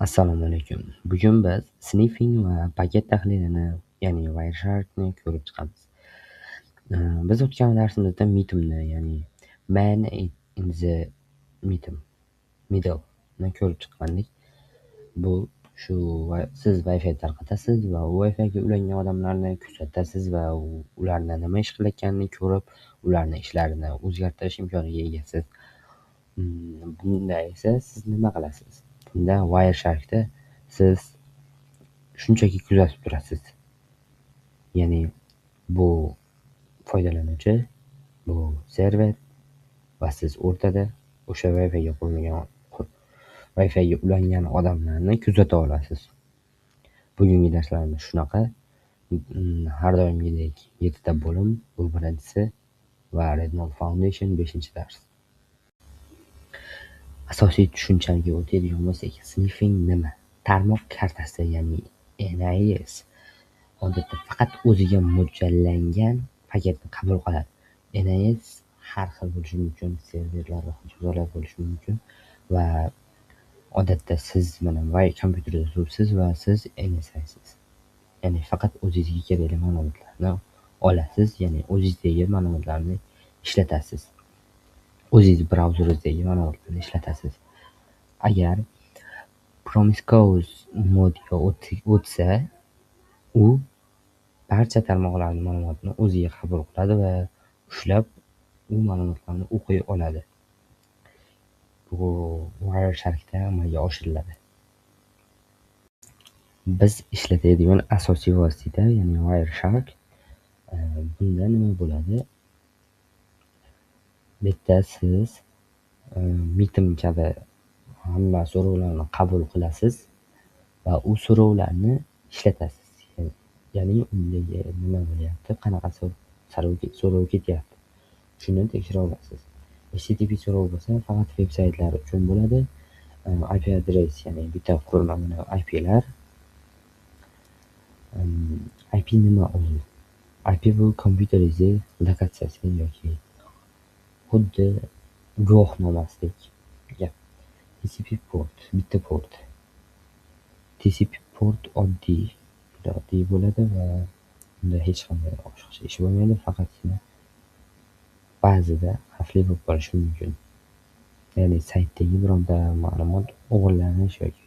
Assalomu alaykum. Bugun biz sniffing va paket tahlilini, ya'ni Wiresharkni ko'rib chiqamiz. Biz o'tgan darsimizda middle, ya'ni man in the middle'ni ko'rib chiqqandik. Bu siz Wi-Fi tarqatasiz va u Wi-Figa ulangan odamlarni kuzatasiz va ularni nima ish qilayotganini ko'rib, ularni ishlarini o'zgartirish imkoniga egasiz. Bunda esa siz nima qilasiz? Bunda Wiresharkda siz shunchaki kuzatib turasiz. Ya'ni bu foydalanuvchi, bu server va siz o'rtada o'sha Wi-Figa ulangan odamlarni kuzata olasiz. Bugungi darslarimiz shunaqa. Har doimgidek 7 ta bo'lim, bu birinchisi va Redmond Foundation 5-dars. Asosiy tushunchaga o'tadigan bo'lsak, sniffing nima? Tarmoq kartasi, ya'ni NIS odatda faqat o'ziga mo'ljallangan paketni qabul qiladi. NIS har xil bo'lishi mumkin, serverlar va ho'kizalar bo'lishi mumkin va odatda siz mana kompyuterda turibsiz va siz NSIsiz. Ya'ni faqat o'zingizga kerakli ma'lumotlarni olasiz, ya'ni o'zingizdagi ma'lumotlarni ishlatasiz. O'zingiz brauzeringizdagi ma'lumotlarni ishlatasiz. Agar promiscuous modga o'tsa, u barcha tarmoqlarning ma'lumotini o'ziga qabul qiladi va ushlab, u ma'lumotlarni o'qiy oladi. Bu Wiresharkda amalga oshiriladi. Biz ishlatadigan asosiy vosita, ya'ni Wireshark. Bunda nima bo'ladi? Bitta siz mitim kabi hamma so'rovlarni qabul qilasiz va u so'rovlarni ishlatasiz. Ya'ni undagi nima bo'lyapti, qanaqa so'rov ketyapti, shuni tekshira olasiz. HTTP so'rov bo'lsa, faqat veb-saytlar uchun bo'ladi. IP adres, ya'ni bitta qurilma bilan IPlar. IP nima o'zi? IP bu kompyuteringiz lokatsiyasi yoki xuddi guvohnomasidek gap. TCP port, bitta port. TCP port oddiy bo'ladi va unda hech qanday boshqacha ish bo'lmaydi, faqatgina ba'zida xavfli bo'lib qolishi mumkin. Ya'ni saytdagi bironta ma'lumot o'g'irlanish yoki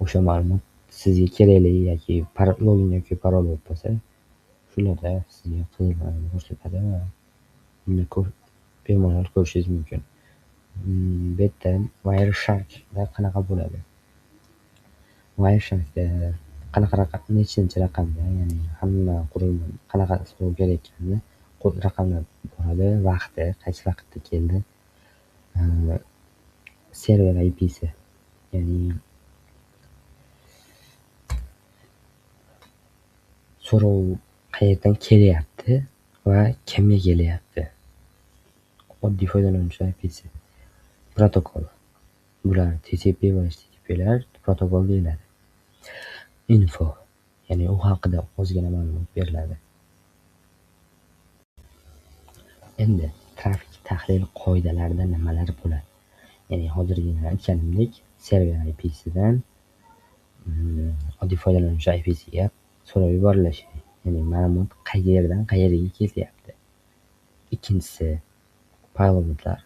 o'sha ma'lumot sizga kerakli yoki login yoki parol bo'lib qolsa, shularda sizga qizillarni ko'rsatadi va unda bemalol ko'rishingiz mumkin. Bu yerda Wiresharkda qanaqa bo'ladi? Wiresharkda nechinchi raqamda, ya'ni hamma qurilma qanaqa so'rov kelayotganini raqamlab boradi, vaqti, qaysi vaqtda keldi, server IP'si, ya'ni so'rov qayerdan kelyapti va kimga kelyapti. Oddiy foydalanuvchi IP'si. Protokol. Bular TCP va HTTP'lar protokol deyiladi. Info, ya'ni u haqida ozgina ma'lumot beriladi. Endi trafik tahlil qoidalarida nimalar bo'ladi? Ya'ni hozirgina aytganimdek, server IP'sidan oddiy foydalanuvchi IP'siga so'rov yuborilishi, ya'ni ma'lumot qayerdan qayerga ketyapti. Ikkinchisi payloadlar.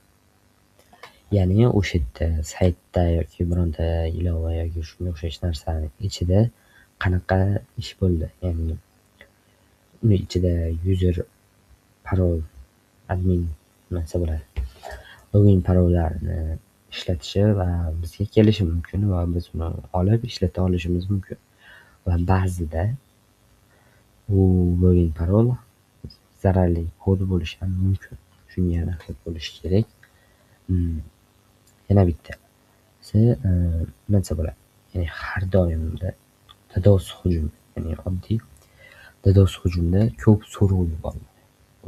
Ya'ni o'sha yerda saytda yoki bironta ilova yoki shunga o'xshash narsaning ichida qanaqa ish bo'ldi, ya'ni uni ichida user, parol, admin narsa bo'ladi. Login parollarni ishlatishi va bizga kelishi mumkin va biz uni olib ishlata olishimiz mumkin. Va ba'zida u login parol zararli kod bo'lishi ham mumkin. Shunga aniqlik bo'lishi kerak. Yana bittasi narsa bo'ladi. Ya'ni har doimda DDoS hujum, ya'ni oddiy DDoS hujumda ko'p so'rov yuboriladi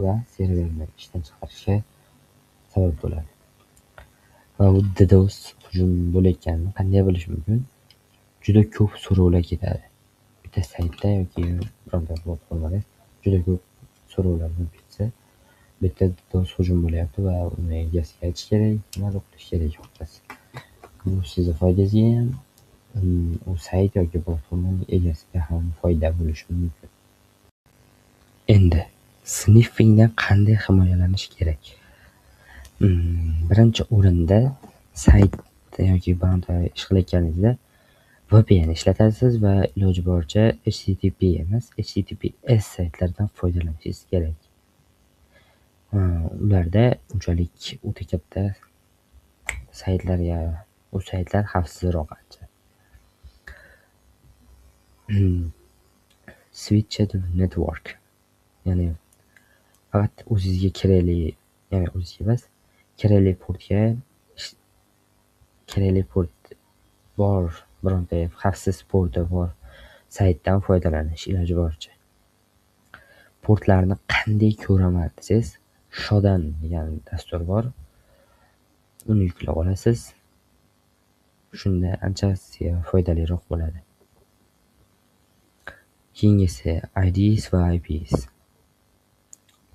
va serverni ishdan chiqarishga sabab bo'ladi. Va bu DDoS hujum bo'layotganini qanday bilish mumkin? Juda ko'p so'rovlar ketadi. Bitta saytda yoki bironta platformada juda ko'p so'rovlar bo'lib ketsa, bitta DDoS hujum bo'lyapti va uni egasiga aytish kerak, nima qilish kerak xohlasa. Bu sizning foydangizga ham, u sayt yoki platformaning egasiga ham foyda bo'lishi mumkin. Endi sniffingdan qanday himoyalanish kerak? Birinchi o'rinda saytda yoki bankda ish qilayotganingizda VPN ishlatasiz va iloji boricha HTTP emas, HTTPS saytlardan foydalanishingiz kerak. Ularda unchalik o'ta katta saytlarga u saytlar xavfsizroq ancha. Switched network, ya'ni faqat o'zingizga kerakli, ya'ni o'zingizga emas, kerakli portga kerakli port bor, bironta xavfsiz porti bor saytdan foydalanish iloji boricha. Portlarni qanday ko'raman desangiz, Shodan degan dastur bor. Uni yuklab olasiz. Shunda ancha sizga foydaliroq bo'ladi. Keyingisi IDs va IPs.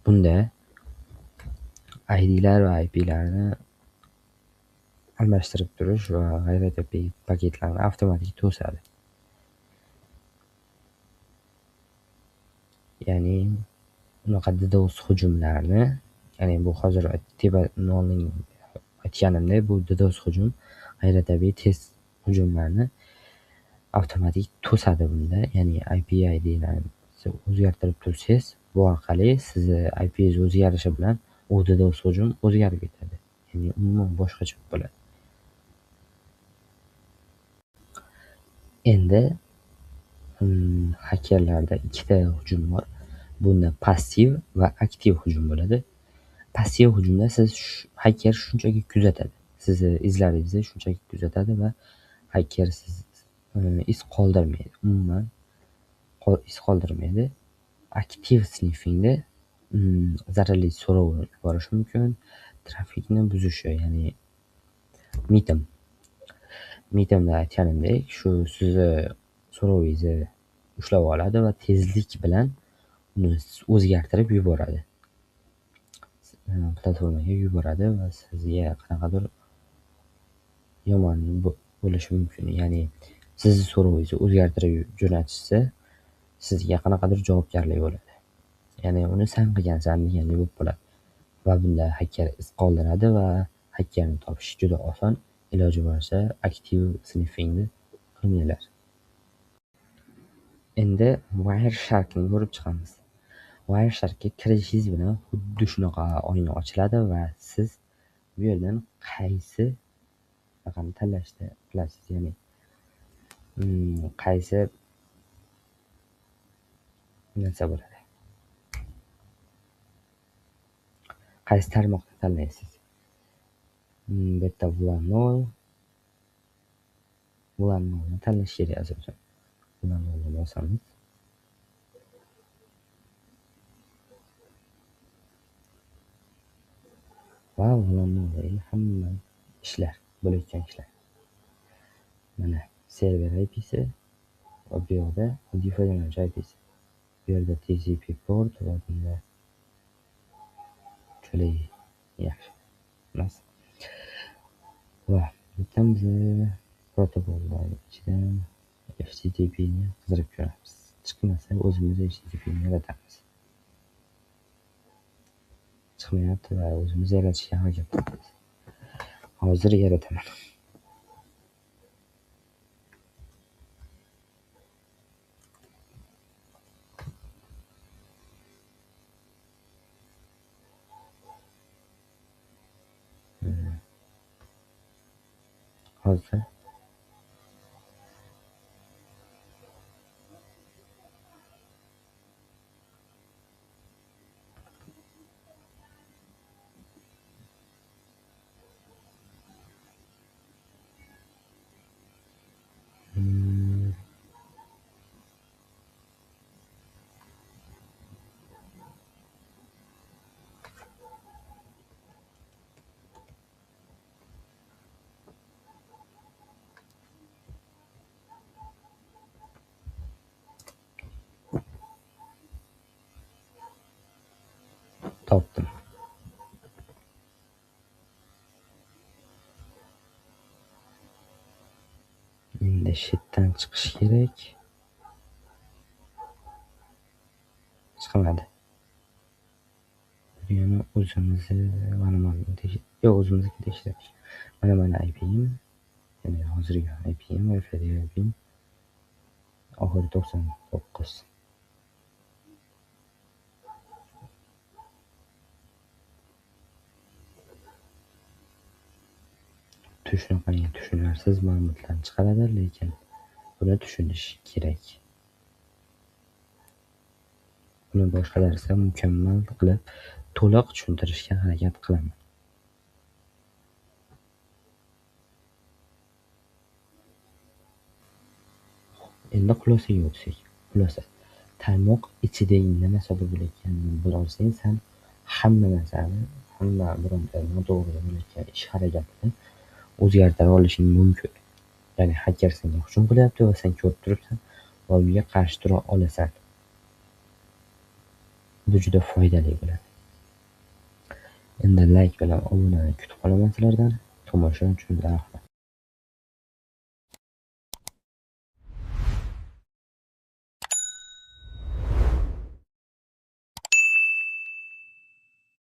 Bunda IDlar va IPlarni almashtirib turish va g'ayrioddiy paketlarni avtomatik to'sadi. Ya'ni unaqa DDoS hujumlarni, ya'ni bu hozir aytganimdek, bu DDoS hujum g'ayrioddiy test hujumlarni avtomatik to'sadi bunda. Ya'ni IP IDlarni o'zgartirib tursangiz, bu orqali sizni IPingiz o'zgarishi bilan u DDoS hujum o'zgarib ketadi. Ya'ni umuman boshqacha bo'ladi. Endi hakerlarda ikkita hujum bor. Bunda passiv va aktiv hujum bo'ladi. Passiv hujumda haker shunchaki kuzatadi. Sizni izlaringizni shunchaki kuzatadi va haker siz iz qoldirmaydi. Umuman iz qoldirmaydi. Aktiv sniffingda zararli so'rov yuborishi mumkin, trafikni buzishi, ya'ni mitimda aytganimdek, shu sizni so'rovingizni ushlab oladi va tezlik bilan uni o'zgartirib yuboradi. Platformaga yuboradi va sizga qanaqadir yomon bo'lishi mumkin. Ya'ni sizni so'rovingizni o'zgartirib jo'natishsa, sizga qanaqadir javobgarlik bo'ladi. Ya'ni uni san qilgansan degandek bo'lib qoladi. Va bunda haker iz qoldiradi va hakerni topish juda oson. Iloji boricha aktiv sniffingni qilmanglar. Endi Wiresharkni ko'rib chiqamiz. Wiresharkga kirishingiz bilan xuddi shunaqa oyna ochiladi va siz bu yerdan qaysi raqamni tanlashni qilasiz. Ya'ni qaysi narsa bo'ladi. Qaysi tarmoqni tanlaysiz? Bu yerda Bulanni tanlash kerak asosan. Bulanni bosamiz. Va Bulanni hamma ishlar, bo'layotgan ishlar. Mana server IP'si va bu yerda oddiy foydalanuvchi IP'si. Bu yerda TCP port va bunda juda yaxshi. Emas. Va bitta biz protokollar ichidan HTTP'ni qidirib ko'ramiz. Chiqmasa o'zimiz HTTP'ni yaratamiz. Chiqmayapti va o'zimiz yaratishga harakat qilamiz. Hozir yarataman. Hozir topdim. Endi chetdan chiqish kerak. Chiqmadi. Yana o'zimizniki tekshirish. Mana IP'im, ya'ni hozirgi IP'im, Wi-Fi'dagi IP'im oxiri 99. Shunaqangi tushunarsiz ma'lumotlarni chiqaradi, lekin buni tushunish kerak. Buni boshqalar esa mukammal qilib, to'liq tushuntirishga harakat qilaman. Endi xulosaga o'tsak. Xulosa. Tarmoq ichidagi nima sodir bo'layotganini bila olsang, sen hamma narsani, bironta noto'g'ri bo'layotgan ish harakatini o'zgartira olishing mumkin. Ya'ni hacker senga hujum qilyapti va sen ko'rib turibsan va unga qarshi tura olasan. Bu juda foydali bo'ladi. Endi like bilan obunani kutib qolaman sizlardan. Tomosha uchun rahmat.